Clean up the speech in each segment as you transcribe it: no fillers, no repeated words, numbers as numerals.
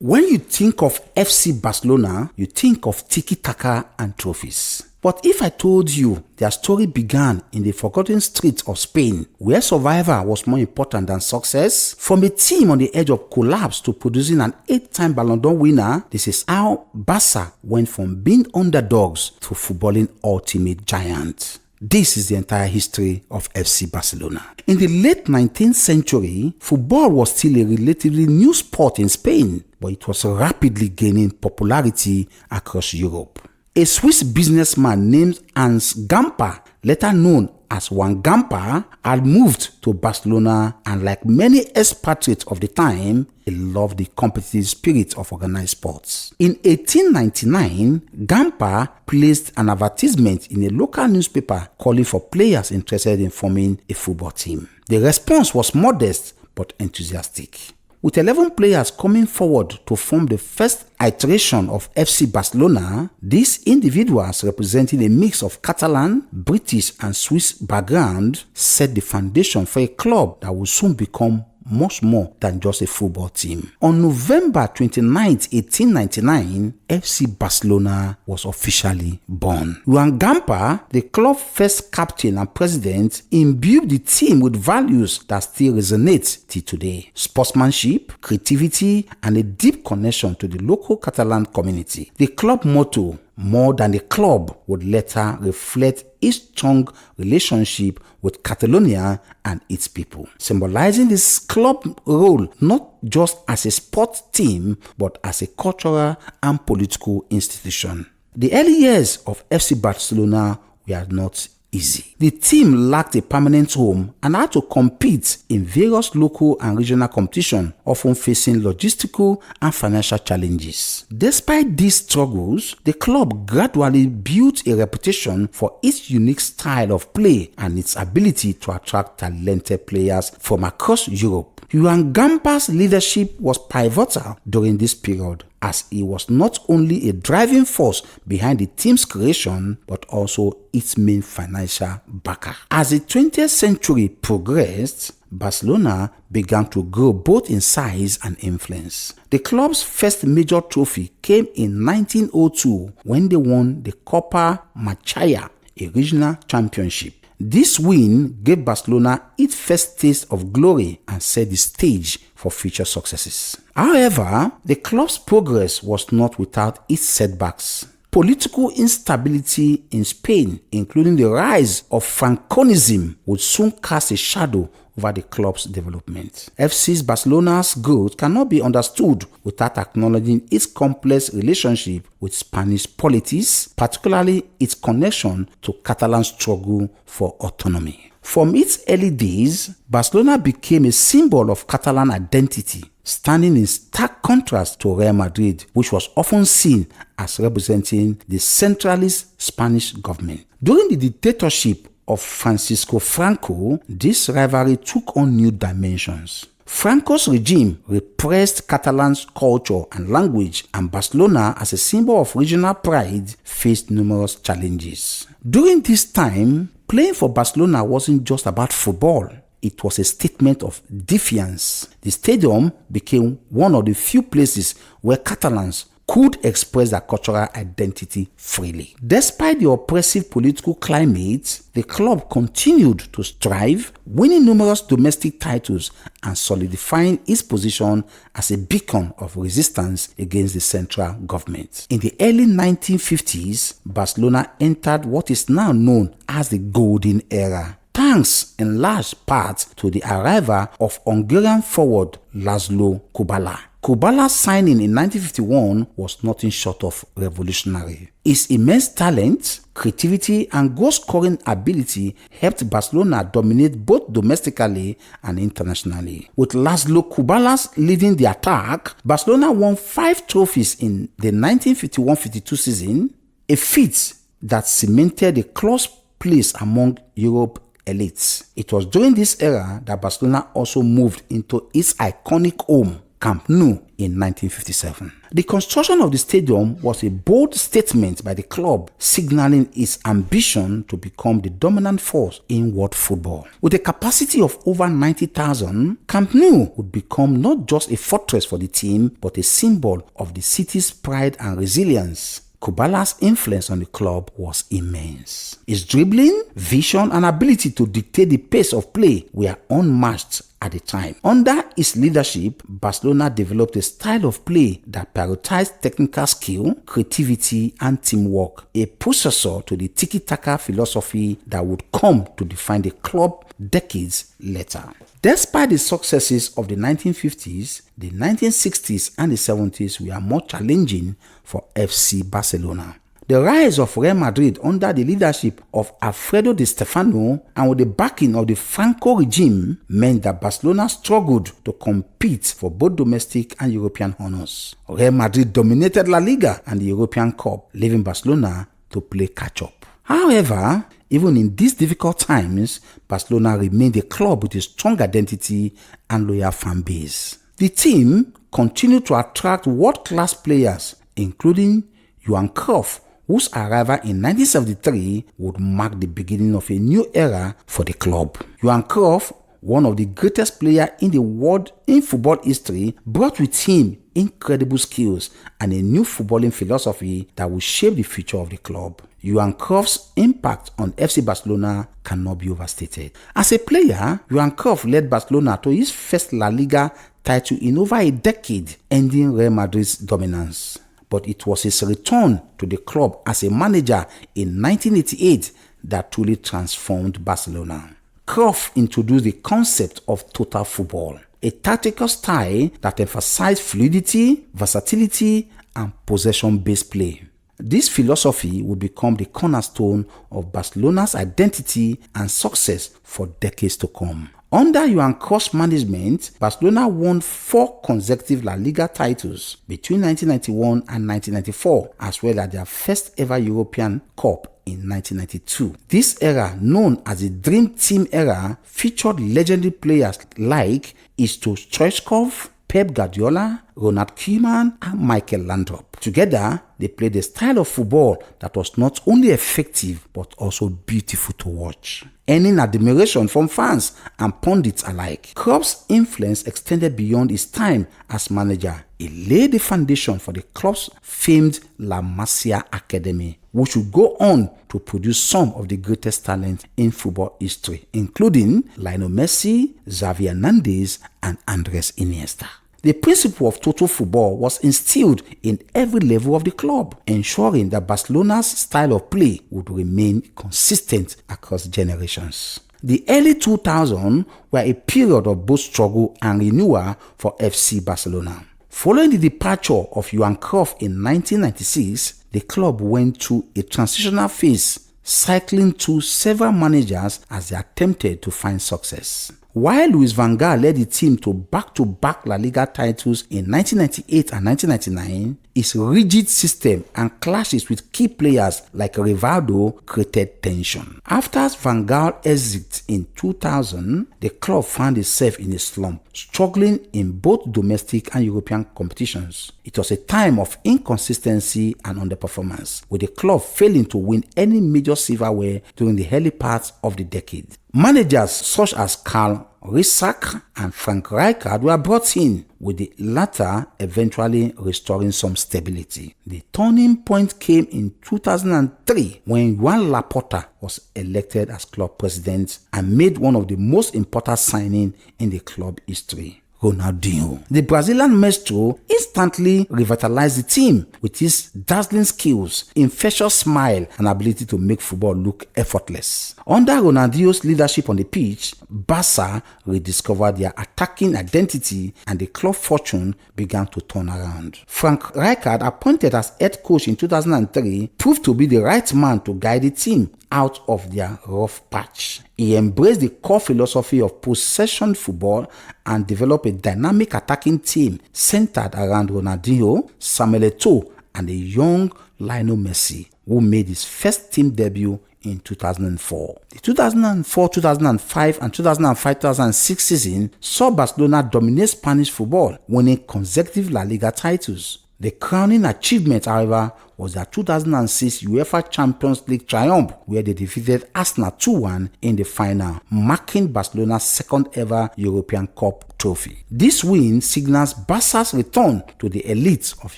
When you think of FC Barcelona, you think of tiki-taka and trophies. But if I told you their story began in the forgotten streets of Spain, where survival was more important than success, from a team on the edge of collapse to producing an 8-time Ballon d'Or winner, this is how Barca went from being underdogs to footballing ultimate giants. This is the entire history of FC Barcelona. In the late 19th century, football was still a relatively new sport in Spain, but it was rapidly gaining popularity across Europe. A Swiss businessman named Hans Gamper, later known as Juan Gamper, had moved to Barcelona, and like many expatriates of the time, he loved the competitive spirit of organized sports. In 1899, Gamper placed an advertisement in a local newspaper calling for players interested in forming a football team. The response was modest but enthusiastic, with 11 players coming forward to form the first iteration of FC Barcelona. These individuals, representing a mix of Catalan, British and Swiss background, set the foundation for a club that would soon become much more than just a football team. On November 29, 1899, FC Barcelona was officially born. Juan Gamper, the club's first captain and president, imbued the team with values that still resonate till today: sportsmanship, creativity, and a deep connection to the local Catalan community. The club motto, "More than a club," would later reflect its strong relationship with Catalonia and its people, symbolizing this club role not just as a sports team but as a cultural and political institution. The early years of FC Barcelona were not easy. The team lacked a permanent home and had to compete in various local and regional competitions, often facing logistical and financial challenges. Despite these struggles, the club gradually built a reputation for its unique style of play and its ability to attract talented players from across Europe. Juan Gamper's leadership was pivotal during this period, as he was not only a driving force behind the team's creation, but also its main financial backer. As the 20th century progressed, Barcelona began to grow both in size and influence. The club's first major trophy came in 1902 when they won the Copa Machaya, a regional championship. This win gave Barcelona its first taste of glory and set the stage for future successes. However, the club's progress was not without its setbacks. Political instability in Spain, including the rise of Franconism, would soon cast a shadow over the club's development. FC Barcelona's growth cannot be understood without acknowledging its complex relationship with Spanish politics, particularly its connection to Catalan struggle for autonomy. From its early days, Barcelona became a symbol of Catalan identity, standing in stark contrast to Real Madrid, which was often seen as representing the centralist Spanish government. During the dictatorship of Francisco Franco, this rivalry took on new dimensions. Franco's regime repressed Catalan's culture and language, and Barcelona, as a symbol of regional pride, faced numerous challenges. During this time, playing for Barcelona wasn't just about football. It was a statement of defiance. The stadium became one of the few places where Catalans could express their cultural identity freely. Despite the oppressive political climate, the club continued to strive, winning numerous domestic titles and solidifying its position as a beacon of resistance against the central government. In the early 1950s, Barcelona entered what is now known as the Golden Era, thanks in large part to the arrival of Hungarian forward Laszlo Kubala. Kubala's signing in 1951 was nothing short of revolutionary. His immense talent, creativity, and goal-scoring ability helped Barcelona dominate both domestically and internationally. With Laszlo Kubala leading the attack, Barcelona won 5 trophies in the 1951-52 season, a feat that cemented a close place among Europe's elites. It was during this era that Barcelona also moved into its iconic home, Camp Nou in 1957. The construction of the stadium was a bold statement by the club, signaling its ambition to become the dominant force in world football. With a capacity of over 90,000, Camp Nou would become not just a fortress for the team, but a symbol of the city's pride and resilience. Kubala's influence on the club was immense. His dribbling, vision, and ability to dictate the pace of play were unmatched at the time. Under his leadership, Barcelona developed a style of play that prioritized technical skill, creativity, and teamwork, a precursor to the tiki-taka philosophy that would come to define the club decades later. Despite the successes of the 1950s, the 1960s and the 70s were more challenging for FC Barcelona. The rise of Real Madrid under the leadership of Alfredo Di Stefano and with the backing of the Franco regime meant that Barcelona struggled to compete for both domestic and European honors. Real Madrid dominated La Liga and the European Cup, leaving Barcelona to play catch-up. However, even in these difficult times, Barcelona remained a club with a strong identity and loyal fan base. The team continued to attract world-class players, including Johan Cruyff, whose arrival in 1973 would mark the beginning of a new era for the club. Johan Cruyff, one of the greatest players in the world in football history, brought with him incredible skills and a new footballing philosophy that will shape the future of the club. Johan Cruyff's impact on FC Barcelona cannot be overstated. As a player, Johan Cruyff led Barcelona to his first La Liga title in over a decade, ending Real Madrid's dominance. But it was his return to the club as a manager in 1988 that truly transformed Barcelona. Cruyff introduced the concept of total football, a tactical style that emphasized fluidity, versatility, and possession-based play. This philosophy would become the cornerstone of Barcelona's identity and success for decades to come. Under Johan Cruyff's management, Barcelona won 4 consecutive La Liga titles between 1991 and 1994, as well as their first ever European Cup in 1992. This era, known as the Dream Team era, featured legendary players like Isto Stoichkov, Pep Guardiola, Ronald Koeman, and Michael Laudrup. Together, they played a style of football that was not only effective but also beautiful to watch, earning admiration from fans and pundits alike. Cruyff's influence extended beyond his time as manager. He laid the foundation for the club's famed La Masia Academy, which would go on to produce some of the greatest talent in football history, including Lionel Messi, Xavi Hernandez, and Andres Iniesta. The principle of total football was instilled in every level of the club, ensuring that Barcelona's style of play would remain consistent across generations. The early 2000s were a period of both struggle and renewal for FC Barcelona. Following the departure of Johan Cruyff in 1996, the club went through a transitional phase, cycling through several managers as they attempted to find success. While Luis van Gaal led the team to back-to-back La Liga titles in 1998 and 1999, his rigid system and clashes with key players like Rivaldo created tension. After Van Gaal's exit in 2000, the club found itself in a slump, struggling in both domestic and European competitions. It was a time of inconsistency and underperformance, with the club failing to win any major silverware during the early parts of the decade. Managers such as Karl Risak and Frank Rijkaard were brought in, with the latter eventually restoring some stability. The turning point came in 2003 when Joan Laporta was elected as club president and made one of the most important signings in the club history: Ronaldinho. The Brazilian maestro instantly revitalized the team with his dazzling skills, infectious smile, and ability to make football look effortless. Under Ronaldinho's leadership on the pitch, Barca rediscovered their attacking identity and the club fortune began to turn around. Frank Rijkaard, appointed as head coach in 2003, proved to be the right man to guide the team out of their rough patch. He embraced the core philosophy of possession football and developed a dynamic attacking team centered around Ronaldinho, Samuel Eto'o, and the young Lionel Messi, who made his first team debut in 2004. The 2004-2005 and 2005-2006 season saw Barcelona dominate Spanish football, winning consecutive La Liga titles. The crowning achievement, however, was their 2006 UEFA Champions League triumph, where they defeated Arsenal 2-1 in the final, marking Barcelona's second ever European Cup trophy. This win signals Barca's return to the elite of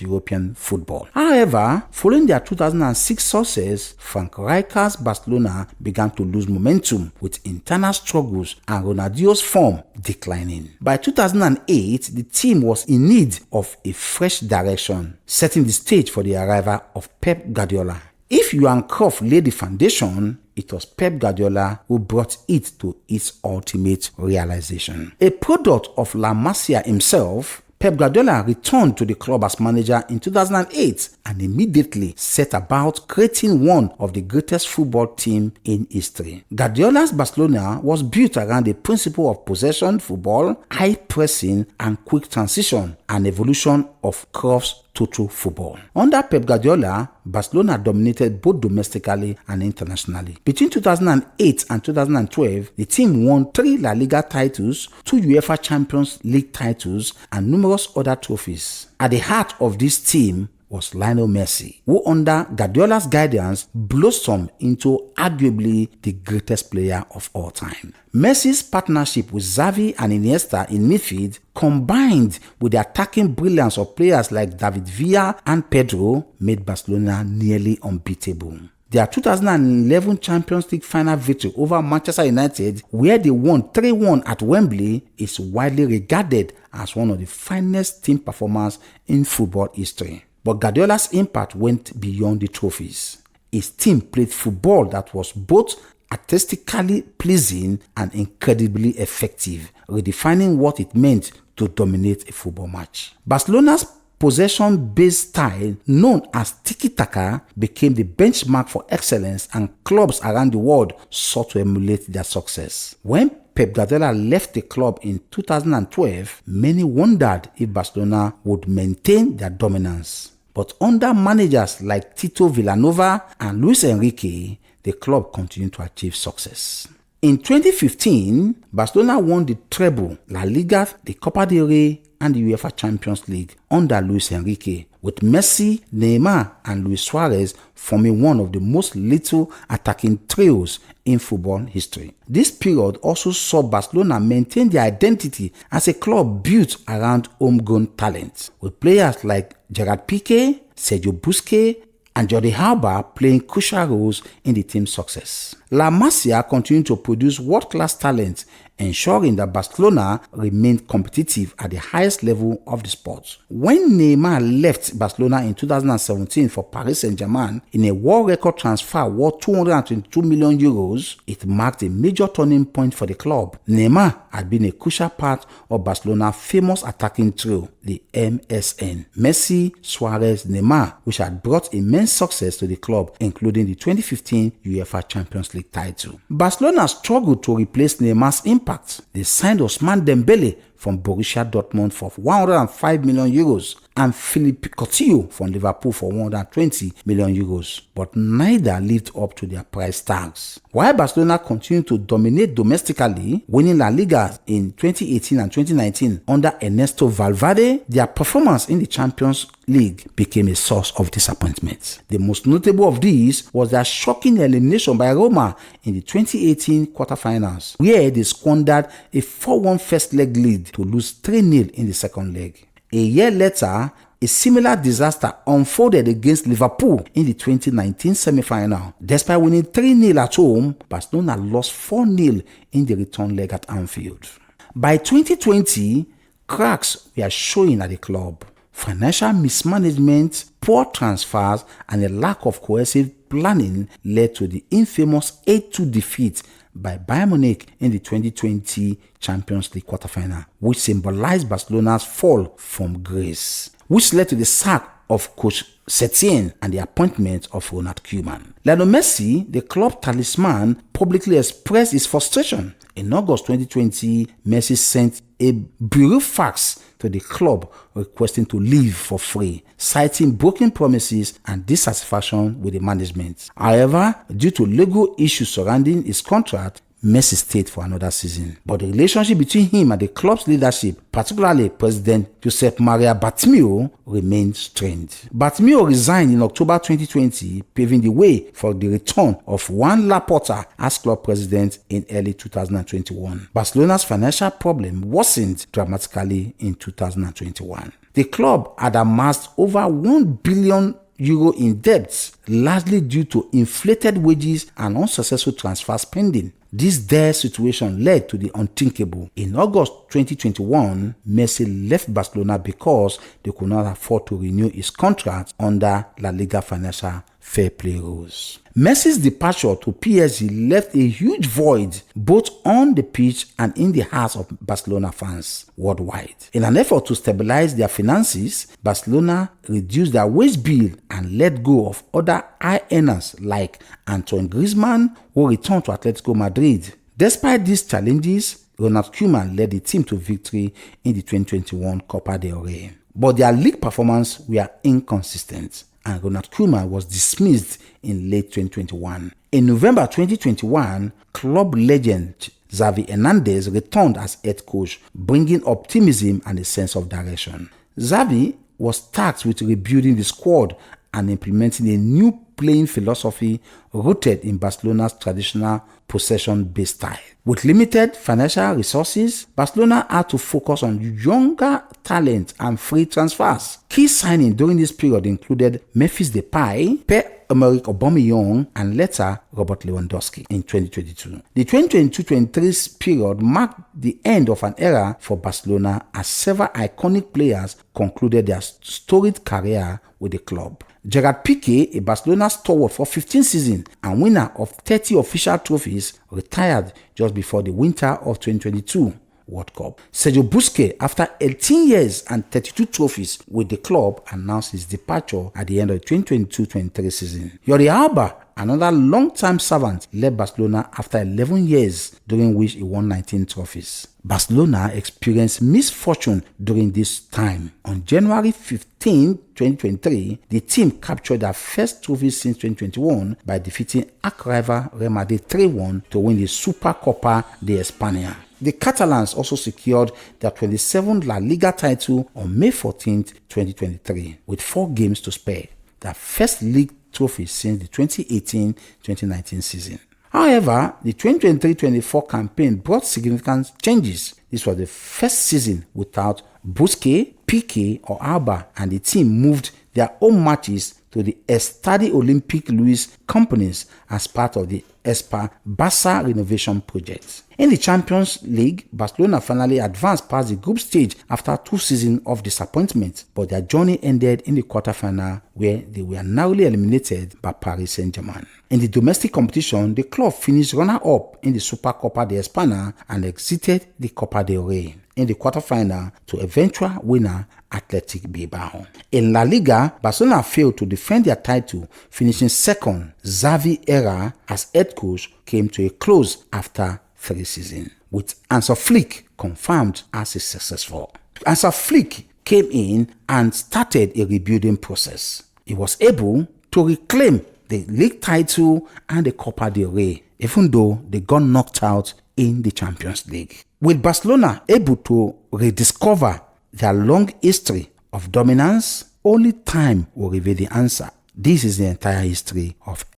European football. However, following their 2006 success, Frank Rijkaard's Barcelona began to lose momentum, with internal struggles and Ronaldinho's form declining. By 2008, the team was in need of a fresh direction, setting the stage for the arrival of Pep Guardiola. If Johan Cruyff laid the foundation, it was Pep Guardiola who brought it to its ultimate realization. A product of La Masia himself, Pep Guardiola returned to the club as manager in 2008 and immediately set about creating one of the greatest football teams in history. Guardiola's Barcelona was built around the principle of possession football, high pressing, and quick transition, an evolution of Cruyff's total football. Under Pep Guardiola, Barcelona dominated both domestically and internationally. Between 2008 and 2012, the team won 3 La Liga titles, 2 UEFA Champions League titles, and numerous other trophies. At the heart of this team was Lionel Messi, who under Guardiola's guidance blossomed into arguably the greatest player of all time. Messi's partnership with Xavi and Iniesta in midfield, combined with the attacking brilliance of players like David Villa and Pedro, made Barcelona nearly unbeatable. Their 2011 Champions League final victory over Manchester United, where they won 3-1 at Wembley, is widely regarded as one of the finest team performances in football history. But Guardiola's impact went beyond the trophies. His team played football that was both artistically pleasing and incredibly effective, redefining what it meant to dominate a football match. Barcelona's possession-based style, known as tiki-taka, became the benchmark for excellence, and clubs around the world sought to emulate their success. When Pep Guardiola left the club in 2012, many wondered if Barcelona would maintain their dominance. But under managers like Tito Villanova and Luis Enrique, the club continued to achieve success. In 2015, Barcelona won the treble, La Liga, the Copa del Rey, and the UEFA Champions League under Luis Enrique, with Messi, Neymar, and Luis Suarez forming one of the most lethal attacking trios in football history. This period also saw Barcelona maintain their identity as a club built around homegrown talent, with players like Gerard Piqué, Sergio Busquets, and Jordi Alba playing crucial roles in the team's success. La Masia continued to produce world-class talent, ensuring that Barcelona remained competitive at the highest level of the sport. When Neymar left Barcelona in 2017 for Paris Saint-Germain in a world record transfer worth €222 million, it marked a major turning point for the club. Neymar had been a crucial part of Barcelona's famous attacking trio, the MSN, Messi, Suarez, Neymar, which had brought immense success to the club, including the 2015 UEFA Champions League title. Barcelona struggled to replace Neymar's impact. They signed Ousmane Dembele from Borussia Dortmund for €105 million and Philippe Coutinho from Liverpool for €120 million, but neither lived up to their price tags. While Barcelona continued to dominate domestically, winning La Liga in 2018 and 2019 under Ernesto Valverde, their performance in the Champions League became a source of disappointment. The most notable of these was their shocking elimination by Roma in the 2018 quarterfinals, where they squandered a 4-1 first leg lead to lose 3-0 in the second leg. A year later, a similar disaster unfolded against Liverpool in the 2019 semi-final. Despite winning 3-0 at home, Barcelona lost 4-0 in the return leg at Anfield. By 2020, cracks were showing at the club. Financial mismanagement, poor transfers, and a lack of cohesive planning led to the infamous 8-2 defeat by Bayern Munich in the 2020 Champions League quarterfinal, which symbolized Barcelona's fall from grace, which led to the sack of coach Setien and the appointment of Ronald Koeman. Lionel Messi, the club talisman, publicly expressed his frustration. In August 2020, Messi sent a bureau fax to the club requesting to leave for free, citing broken promises and dissatisfaction with the management. However, due to legal issues surrounding his contract, Messi stayed for another season. But the relationship between him and the club's leadership, particularly President Josep Maria Bartomeu, remained strained. Bartomeu resigned in October 2020, paving the way for the return of Juan Laporta as club president in early 2021. Barcelona's financial problem worsened dramatically in 2021. The club had amassed over €1 billion in debts, largely due to inflated wages and unsuccessful transfer spending. This dire situation led to the unthinkable. In August 2021, Messi left Barcelona because they could not afford to renew his contract under La Liga financial fair play rules. Messi's departure to PSG left a huge void both on the pitch and in the hearts of Barcelona fans worldwide. In an effort to stabilize their finances, Barcelona reduced their wage bill and let go of other high earners like Antoine Griezmann, who returned to Atletico Madrid. Despite these challenges, Ronald Koeman led the team to victory in the 2021 Copa del Rey. But their league performance were inconsistent, and Ronald Koeman was dismissed in late 2021. In November 2021, club legend Xavi Hernandez returned as head coach, bringing optimism and a sense of direction. Xavi was tasked with rebuilding the squad and implementing a new playing philosophy rooted in Barcelona's traditional possession-based style. With limited financial resources, Barcelona had to focus on younger talent and free transfers. Key signings during this period included Memphis Depay, Pierre-Emerick Aubameyang, and later Robert Lewandowski in 2022. The 2022-23 period marked the end of an era for Barcelona as several iconic players concluded their storied career with the club. Gerard Piqué, a Barcelona stalwart for 15 seasons and winner of 30 official trophies, retired just before the winter of 2022 World Cup. Sergio Busquets, after 18 years and 32 trophies with the club, announced his departure at the end of the 2022-23 season. Jordi Alba, another long-time servant, left Barcelona after 11 years, during which he won 19 trophies. Barcelona experienced misfortune during this time. On January 15, 2023, the team captured their first trophy since 2021 by defeating arch-rival Real Madrid 3-1 to win the Supercopa de España. The Catalans also secured their 27th La Liga title on May 14, 2023, with 4 games to spare, their first league trophy since the 2018-2019 season. However, the 2023-24 campaign brought significant changes. This was the first season without Busquets, Piqué, or Alba, and the team moved their home matches to the Estadi Olympique Luis companies as part of the ESPA Barça renovation project. In the Champions League, Barcelona finally advanced past the group stage after 2 seasons of disappointment, but their journey ended in the quarterfinal where they were narrowly eliminated by Paris Saint-Germain. In the domestic competition, the club finished runner-up in the Supercopa de España and exited the Copa del Rey in the quarterfinal to eventual winner Athletic Bilbao. In La Liga, Barcelona failed to defend their title, finishing second. Xavi's era as head coach came to a close after 3 seasons, with Hansi Flick confirmed as a successful. Hansi Flick came in and started a rebuilding process. He was able to reclaim the league title and the Copa del Rey, even though they got knocked out in the Champions League. With Barcelona able to rediscover their long history of dominance, only time will reveal the answer. This is the entire history of